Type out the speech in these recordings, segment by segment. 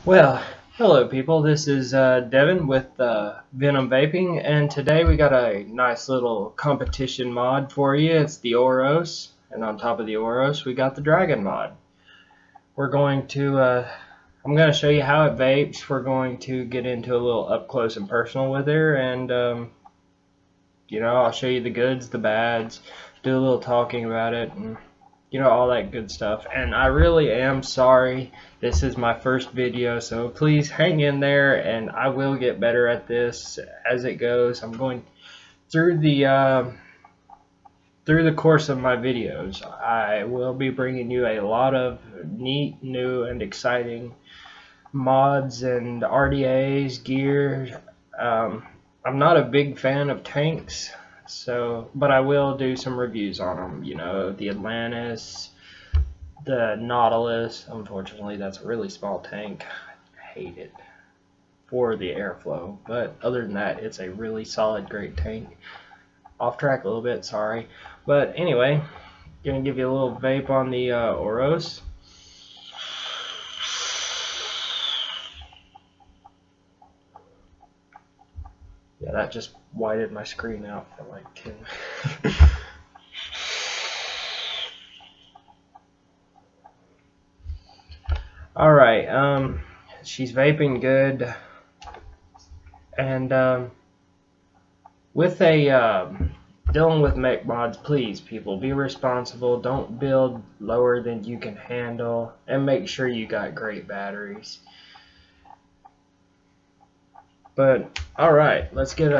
Well, hello people, this is Devin with Venom Vaping, and today we got a nice little competition mod for you. It's the Oros, and on top of the Oros we got the Dragon mod. We're going to, I'm going to show you how it vapes. We're going to get into a little up close and personal with her, and I'll show you the goods, the bads, do a little talking about it, and all that good stuff. And I really am sorry, this is my first video, so please hang in there and I will get better at this as it goes. I'm going through the course of my videos. I will be bringing you a lot of neat, new, and exciting mods and RDAs, gear. I'm not a big fan of tanks, but I will do some reviews on them. The Atlantis, the Nautilus. Unfortunately, that's a really small tank. I hate it for the airflow, but other than that, it's a really solid, great tank. Off track a little bit, sorry. But anyway, gonna give you a little vape on the Oros. Yeah, that just widened my screen out for like 10. Alright, she's vaping good. And with dealing with mech mods, please, people, be responsible. Don't build lower than you can handle, and make sure you got great batteries. But alright, let's get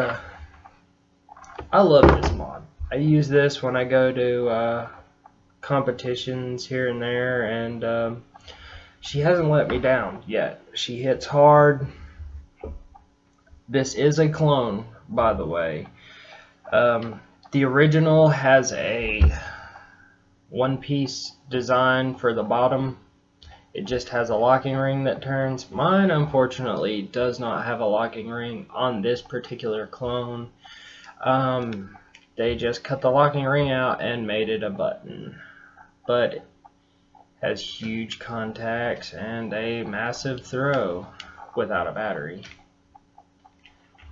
I love this mod. I use this when I go to competitions here and there, and she hasn't let me down yet. She hits hard. This is a clone, by the way. The original has a one-piece design for the bottom. It just has a locking ring that turns. Mine, unfortunately, does not have a locking ring on this particular clone. They just cut the locking ring out and made it a button. But it has huge contacts and a massive throw without a battery.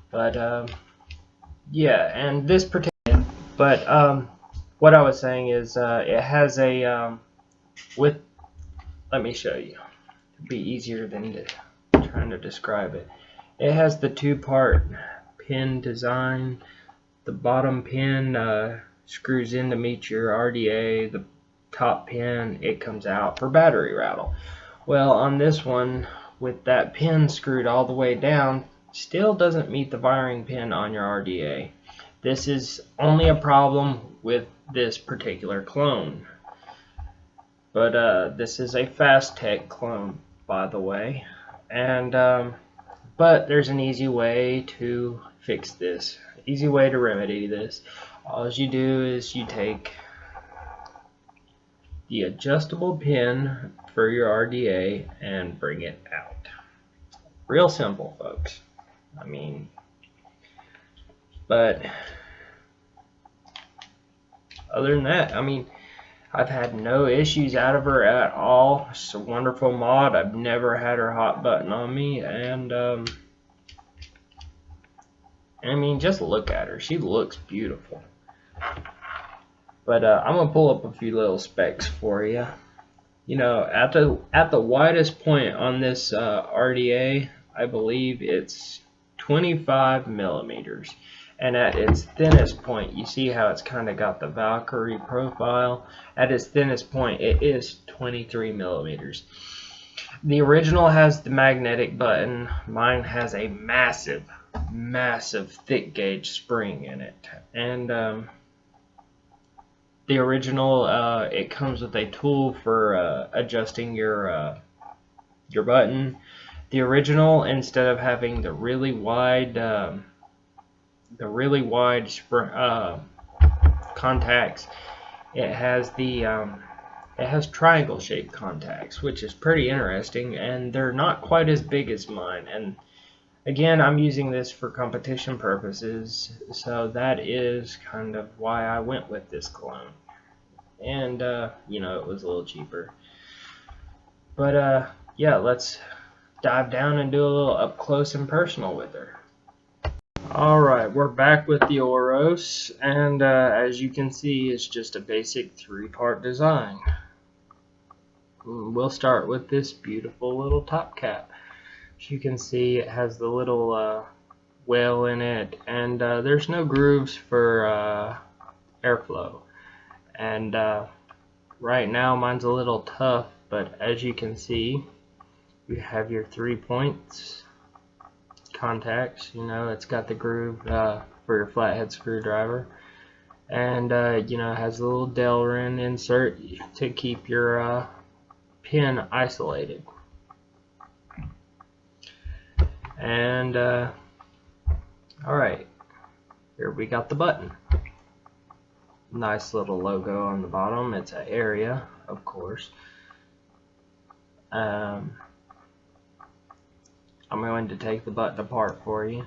But yeah, and this particular, what I was saying is it has a let me show you. It'd be easier than trying to describe it. It has the two-part pin design. The bottom pin screws in to meet your RDA. The top pin, it comes out for battery rattle. Well, on this one, with that pin screwed all the way down, still doesn't meet the wiring pin on your RDA. This is only a problem with this particular clone. But this is a fast tech clone, by the way. And but there's an easy way to fix this. Easy way to remedy this. All you do is you take the adjustable pin for your RDA and bring it out. Real simple, folks. I mean, but other than that, I mean, I've had no issues out of her at all. It's a wonderful mod. I've never had her hot button on me, and I mean, just look at her. She looks beautiful. But I'm gonna pull up a few little specs for you. At the widest point on this RDA, I believe it's 25 millimeters. And at its thinnest point, you see how it's kind of got the Valkyrie profile. At its thinnest point, it is 23 millimeters. The original has the magnetic button. Mine has a massive, massive thick gauge spring in it. And the original, it comes with a tool for adjusting your button. The original, instead of having the really wide contacts, it has triangle shaped contacts, which is pretty interesting, and they're not quite as big as mine. And again, I'm using this for competition purposes, so that is kind of why I went with this clone. And it was a little cheaper. But yeah, let's dive down and do a little up close and personal with her. Alright, we're back with the Oros, and as you can see, it's just a basic 3-part design. We'll start with this beautiful little top cap. As you can see, it has the little well in it, and there's no grooves for airflow. And right now mine's a little tough, but as you can see, you have your 3 points contacts. You know, it's got the groove for your flathead screwdriver, and you know, it has a little Delrin insert to keep your pin isolated. And alright, here we got the button. Nice little logo on the bottom. It's an area, of course. I'm going to take the button apart for you.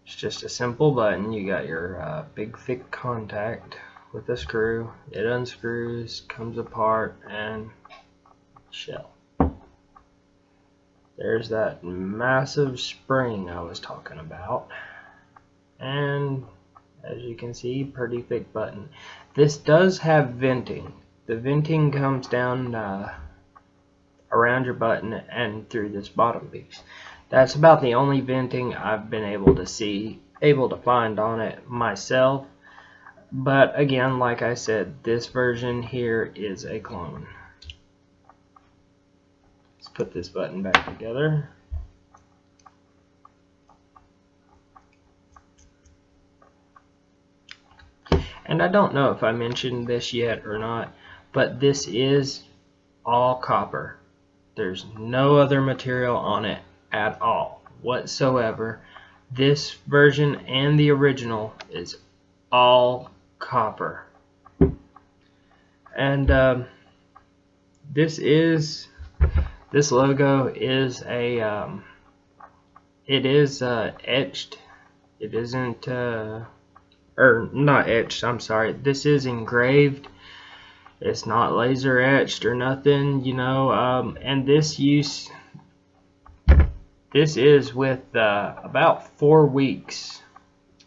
It's just a simple button. You got your big thick contact with a screw. It unscrews, comes apart, and shell. There's that massive spring I was talking about. And as you can see, pretty thick button. This does have venting. The venting comes down around your button and through this bottom piece. That's about the only venting I've been able to find on it myself. But again, like I said, this version here is a clone. Let's put this button back together. And I don't know if I mentioned this yet or not, but this is all copper. There's no other material on it at all whatsoever. This version and the original is all copper. And this logo is a it is etched. It isn't or not etched, I'm sorry. This is engraved. It's not laser etched or nothing, you know. And this is with about 4 weeks,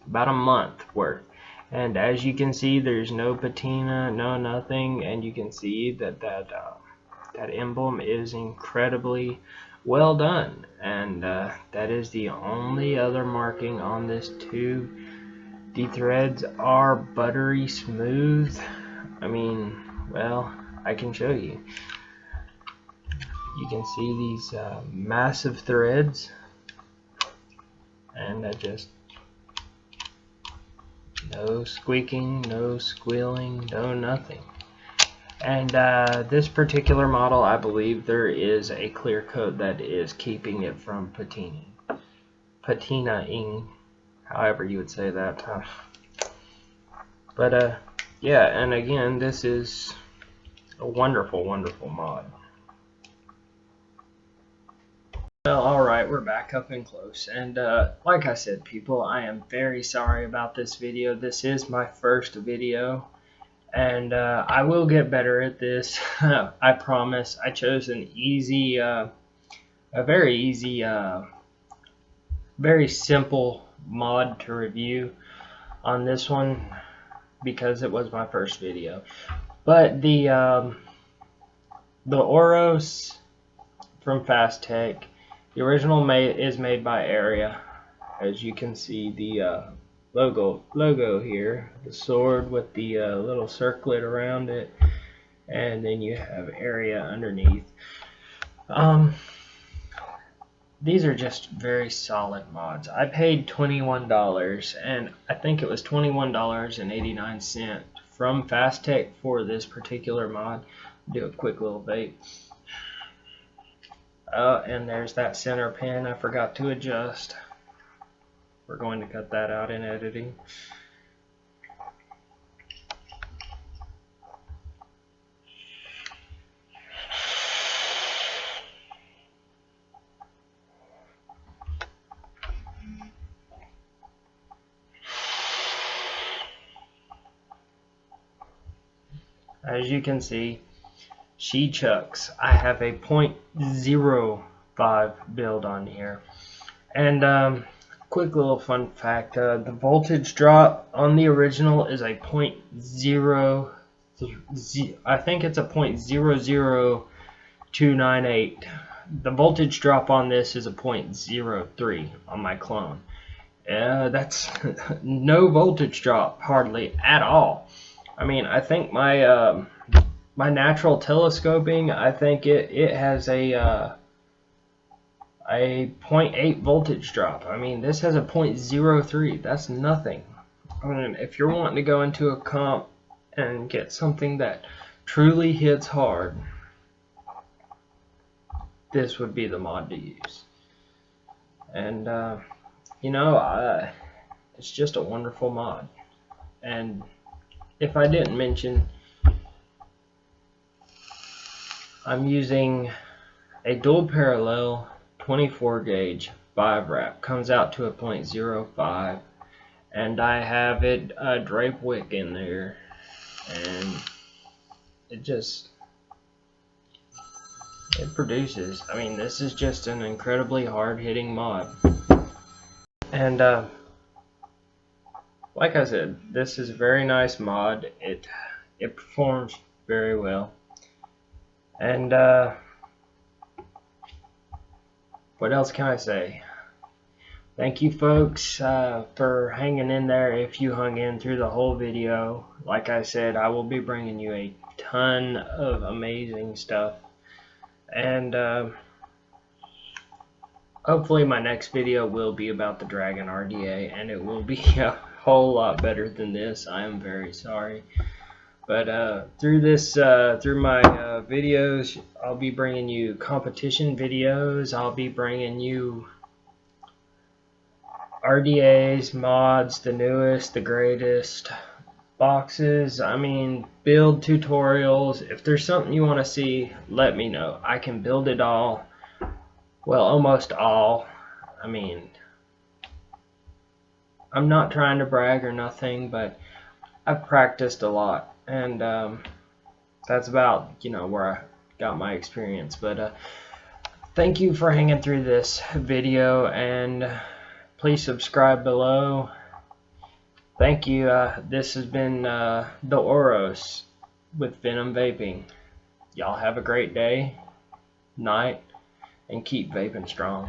about a month worth. And as you can see, there's no patina, no nothing, and you can see that that emblem is incredibly well done. And that is the only other marking on this tube. The threads are buttery smooth. I mean, well, I can show you. You can see these massive threads, and just no squeaking, no squealing, no nothing. And this particular model, I believe there is a clear coat that is keeping it from patinaing, however you would say that. But yeah, and again, this is a wonderful, wonderful mod. Well, alright, we're back up and close. And like I said, people, I am very sorry about this video. This is my first video, and I will get better at this. I promise. I chose an easy, a very easy, very simple mod to review on this one because it was my first video. But the Oros from Fast Tech, the original is made by Area. As you can see, the logo here, the sword with the little circlet around it, and then you have Area underneath. These are just very solid mods. I paid $21, and I think it was $21.89 from Fast Tech for this particular mod. Do a quick little vape. And there's that center pin I forgot to adjust. We're going to cut that out in editing. As you can see, she chucks. I have a 0.0 build on here. And quick little fun fact, the voltage drop on the original is a I think it's a 0.00298. The voltage drop on this is a 0.03 on my clone. That's no voltage drop hardly at all. I mean, I think my my natural telescoping, I think it has a 0.8 voltage drop. I mean, this has a 0.03. That's nothing. I mean, if you're wanting to go into a comp and get something that truly hits hard, this would be the mod to use. And you know, it's just a wonderful mod. And if I didn't mention, I'm using a dual parallel 24 gauge 5 wrap. Comes out to a 0.05, and I have it drape wick in there, and it produces. I mean, this is just an incredibly hard hitting mod. And like I said, this is a very nice mod. It performs very well. And what else can I say? Thank you folks for hanging in there. If you hung in through the whole video, like I said, I will be bringing you a ton of amazing stuff. And hopefully my next video will be about the Dragon RDA, and it will be a whole lot better than this. I am very sorry. But through my videos, I'll be bringing you competition videos. I'll be bringing you RDAs, mods, the newest, the greatest, boxes. I mean, build tutorials. If there's something you want to see, let me know. I can build it all. Well, almost all. I mean, I'm not trying to brag or nothing, but I've practiced a lot. And that's about, you know, where I got my experience. But thank you for hanging through this video, and please subscribe below. Thank you. This has been the Oros with Venom Vaping. Y'all have a great day, night, and keep vaping strong.